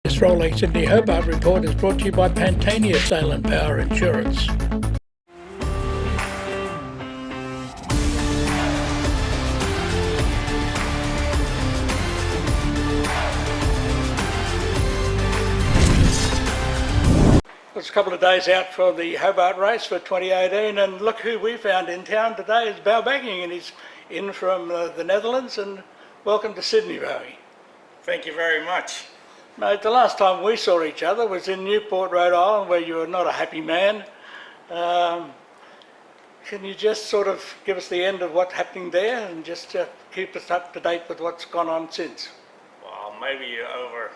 This rolling Sydney Hobart report is brought to you by Pantania Sail and Power Insurance. It's a couple of days out for the Hobart race for 2018, and look who we found in town today is Bouwe Bekking, and he's in from the Netherlands. And welcome to Sydney, Bouwe. Thank you very much. Mate, the last time we saw each other was in Newport, Rhode Island, where you were not a happy man. Can you just sort of give us the end of what's happening there and just keep us up to date with what's gone on since? Well, maybe you're over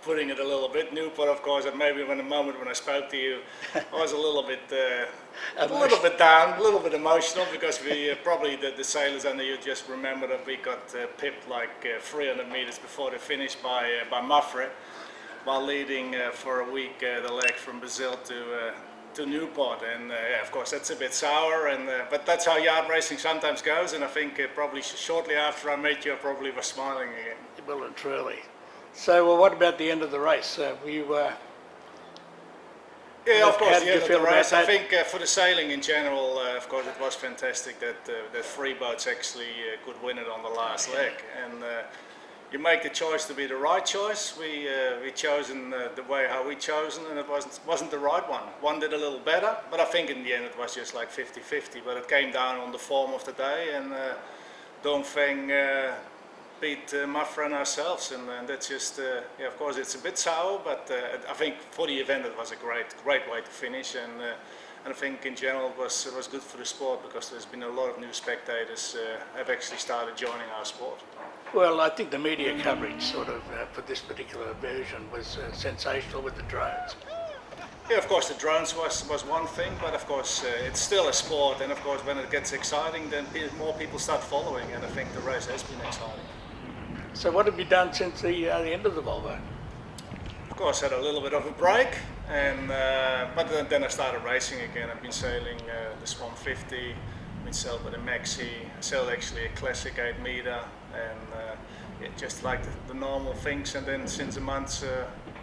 putting it a little bit. Newport, of course, and maybe when the moment when I spoke to you, I was a little bit down, a little bit emotional, because we probably the sailors under you just remember that we got pipped like 300 meters before the finish by Mafre, while leading for a week the leg from Brazil to Newport. And yeah, of course that's a bit sour, and but that's how yard racing sometimes goes. And I think probably shortly after I met you, I probably was smiling again. Well and truly. So, well, what about the end of the race? Yeah, of course, the end of the race. I think for the sailing in general, of course, it was fantastic that three boats actually could win it on the last leg. And you make the choice to be the right choice. We chosen the way how we chosen, and it wasn't the right one. One did a little better, but I think in the end it was just like 50-50. But it came down on the form of the day, and Dongfeng beat Mafra and ourselves, and that's just yeah, of course it's a bit sour, but I think for the event it was a great way to finish, and I think in general it was good for the sport, because there's been a lot of new spectators have actually started joining our sport. Well, I think the media coverage sort of for this particular version was sensational with the drones. Yeah, of course the drones was one thing, but of course it's still a sport, and of course when it gets exciting, then more people start following, and I think the race has been exciting. So what have you done since the end of the Volvo? Of course, had a little bit of a break, and but then I started racing again. I've been sailing the Swan 50, been sailed by the Maxi, sailed actually a classic 8 meter, and yeah, just like the normal things. And then since a month,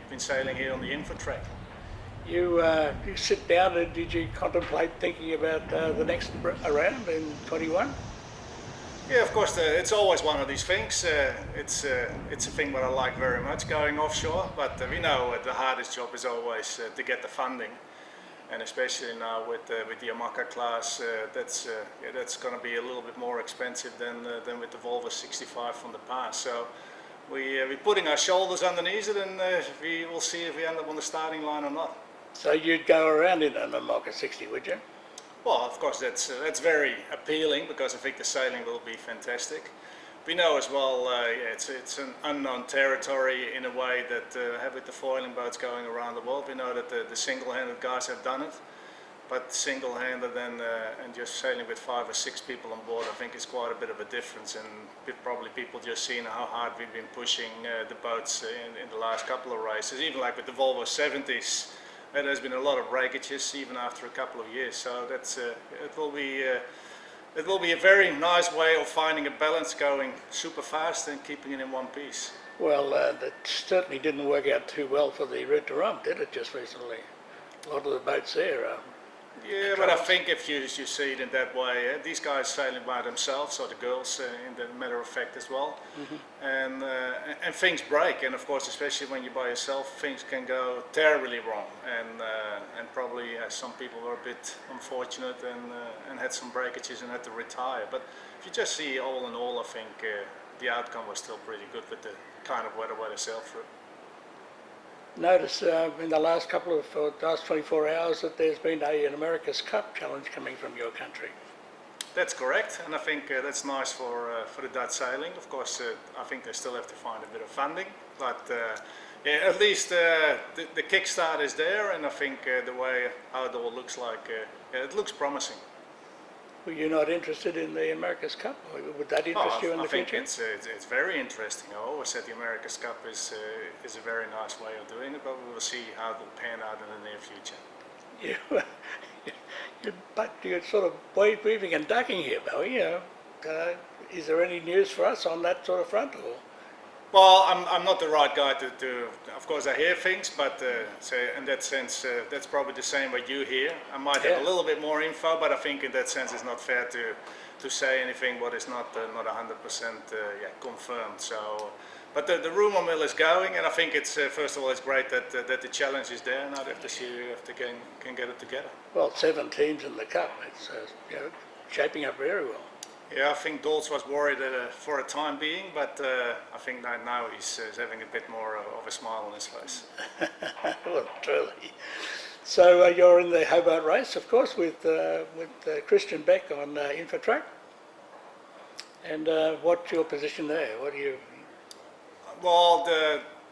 been sailing here on the Infotrack. You sit down, and did you contemplate thinking about the next round in 21? Yeah, of course, it's always one of these things. It's a thing that I like very much, going offshore, but we know the hardest job is always to get the funding, and especially now with the Yamaha class, that's going to be a little bit more expensive than with the Volvo 65 from the past. So we're putting our shoulders underneath it, and we will see if we end up on the starting line or not. So you'd go around in a Yamaha 60, would you? Well, of course, that's very appealing, because I think the sailing will be fantastic. We know as well, yeah, it's an unknown territory in a way that with the foiling boats going around the world. We know that the single-handed guys have done it, but single-handed and just sailing with 5 or 6 people on board, I think is quite a bit of a difference. And probably people just seen how hard we've been pushing the boats in the last couple of races, even like with the Volvo 70s. There's been a lot of breakages even after a couple of years, so that's it will be a very nice way of finding a balance, going super fast and keeping it in one piece. Well, that certainly didn't work out too well for the Route de Rome, did it, just recently? A lot of the boats there yeah, but I think if you see it in that way, these guys sailing by themselves, or the girls in the matter of fact as well, and things break, and of course especially when you're by yourself, things can go terribly wrong, and probably some people were a bit unfortunate and had some breakages and had to retire. But if you just see all in all, I think the outcome was still pretty good with the kind of weather they sailed through. Notice in the last last 24 hours that there's been an America's Cup challenge coming from your country. That's correct, and I think that's nice for the Dutch sailing. Of course, I think they still have to find a bit of funding, but yeah, at least the kickstart is there, and I think the way how it all looks like, yeah, it looks promising. Were you not interested in the America's Cup? Or would that interest you in the future? I think it's very interesting. I always said the America's Cup is a very nice way of doing it, but we will see how it will pan out in the near future. You're sort of weaving and ducking here, Bouwe. Is there any news for us on that sort of front? Or? Well, I'm not the right guy to of course I hear things, but so in that sense that's probably the same what you hear. I might have a little bit more info, but I think in that sense it's not fair to say anything what is not 100% confirmed. So, but the rumour mill is going, and I think it's first of all it's great that that the challenge is there. Now they have to see if they can get it together. Well, 7 teams in the cup. It's shaping up very well. Yeah, I think Dolce was worried for a time being, but I think now he's having a bit more of a smile on his face. Well, truly. So you're in the Hobart race, of course, with Christian Beck on Infotrack. And what's your position there? What do you? Well,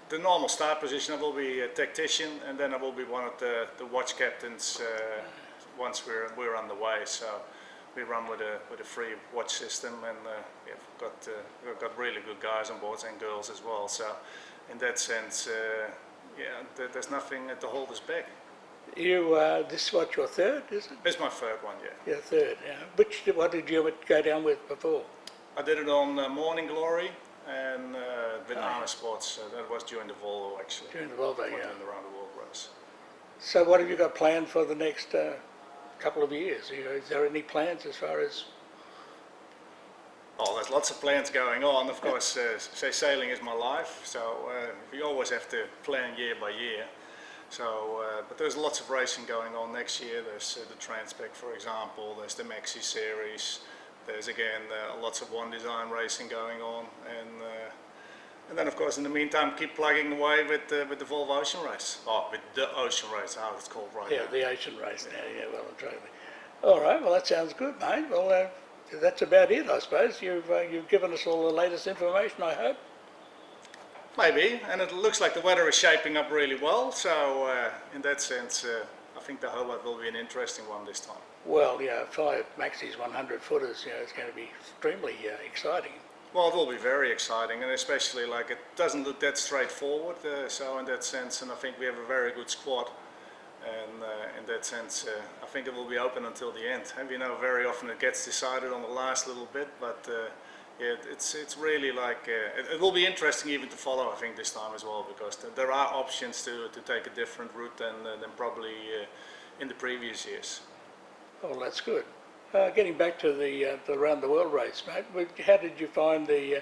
the normal start position I will be a tactician, and then I will be one of the watch captains once we're on the way. So we run with a free watch system, and we've got really good guys on board and girls as well. So in that sense, there's nothing to hold us back. You this is what, your third, is it? It's my third one, yeah. Your third, yeah. What did you go down with before? I did it on Morning Glory and with Amer Sports. That was during the Volvo actually. During the Volvo, yeah. During the round the world race. So what have you got planned for the next couple of years? Is there any plans as far as? Oh, there's lots of plans going on. Of course, sailing is my life, so we always have to plan year by year. So, but there's lots of racing going on next year. There's the Transpec, for example. There's the Maxi Series. There's again lots of one design racing going on, and then of course in the meantime keep plugging away with the Volvo Ocean Race. Oh, with the Ocean Race, how it's called right now. Yeah, the Ocean Race now. Yeah, well and truly. All right, well that sounds good, mate. Well, that's about it, I suppose. You've given us all the latest information, I hope. Maybe, and it looks like the weather is shaping up really well. So in that sense, I think the Hobart will be an interesting one this time. Well, yeah, 5 Maxis 100 footers, it's going to be extremely exciting. Well, it will be very exciting, and especially like it doesn't look that straightforward. So in that sense, and I think we have a very good squad. And in that sense, I think it will be open until the end. And very often it gets decided on the last little bit, but yeah, it's really like it will be interesting even to follow. I think this time as well, because there are options to take a different route than probably in the previous years. Oh, that's good. Getting back to the round the world race, mate. How did you find the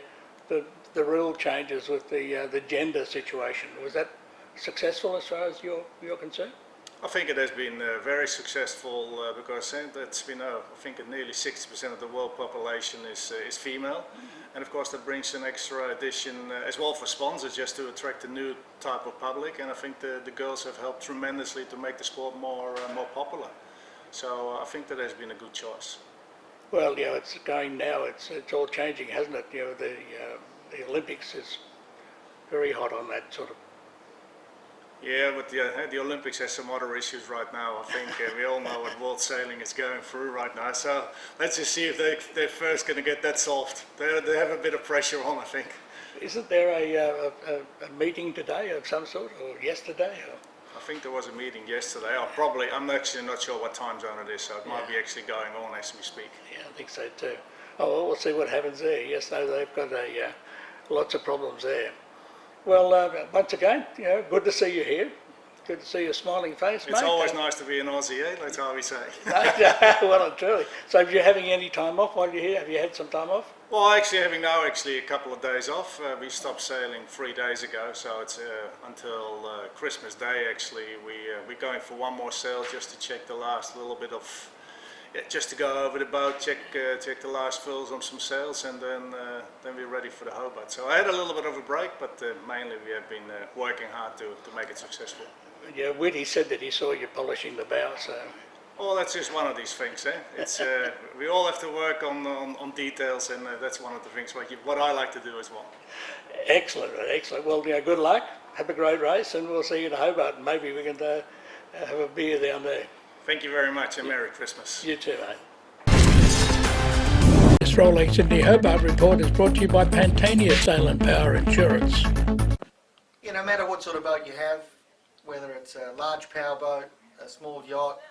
rule changes with the gender situation? Was that successful as far as you're concerned? I think it has been very successful because that's I think nearly 60% of the world population is female, and of course that brings an extra addition as well for sponsors, just to attract a new type of public. And I think the girls have helped tremendously to make the sport more popular. So I think that has been a good choice. Well, it's going now. It's all changing, hasn't it? The Olympics is very hot on that sort of. Yeah, but the Olympics has some other issues right now. I think we all know what world sailing is going through right now. So let's just see if they're first going to get that solved. They have a bit of pressure on, I think. Isn't there a meeting today of some sort, or yesterday? Or? I think there was a meeting yesterday. I'm actually not sure what time zone it is, so it might be actually going on as we speak. Yeah, I think so too. Oh, well, we'll see what happens there. Yes, no, they've got lots of problems there. Well, once again, good to see you here. Good to see your smiling face, mate. It's always nice to be an Aussie, eh? That's how we say. Well and truly. So, if you're having any time off while you're here, have you had some time off? Well, actually having now a couple of days off. We stopped sailing 3 days ago, so it's until Christmas Day. Actually, we're going for one more sail just to check the last little bit of. Just to go over the boat, check the last fills on some sails, and then we're ready for the Hobart. So I had a little bit of a break, but mainly we have been working hard to make it successful. Yeah, Whitty said that he saw you polishing the bow, so. Well, that's just one of these things, eh? It's we all have to work on details, and that's one of the things what I like to do as well. Excellent, excellent. Well, good luck. Have a great race, and we'll see you in Hobart. And maybe we can have a beer down there. Thank you very much, and Merry Christmas. You too, mate. This Rolex Sydney Hobart report is brought to you by Pantania Sail and Power Insurance. No matter what sort of boat you have, whether it's a large power boat, a small yacht,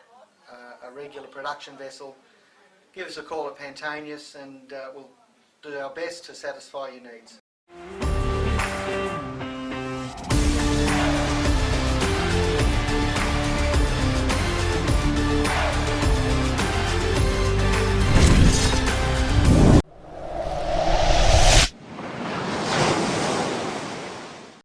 a regular production vessel, give us a call at Pantanius and we'll do our best to satisfy your needs.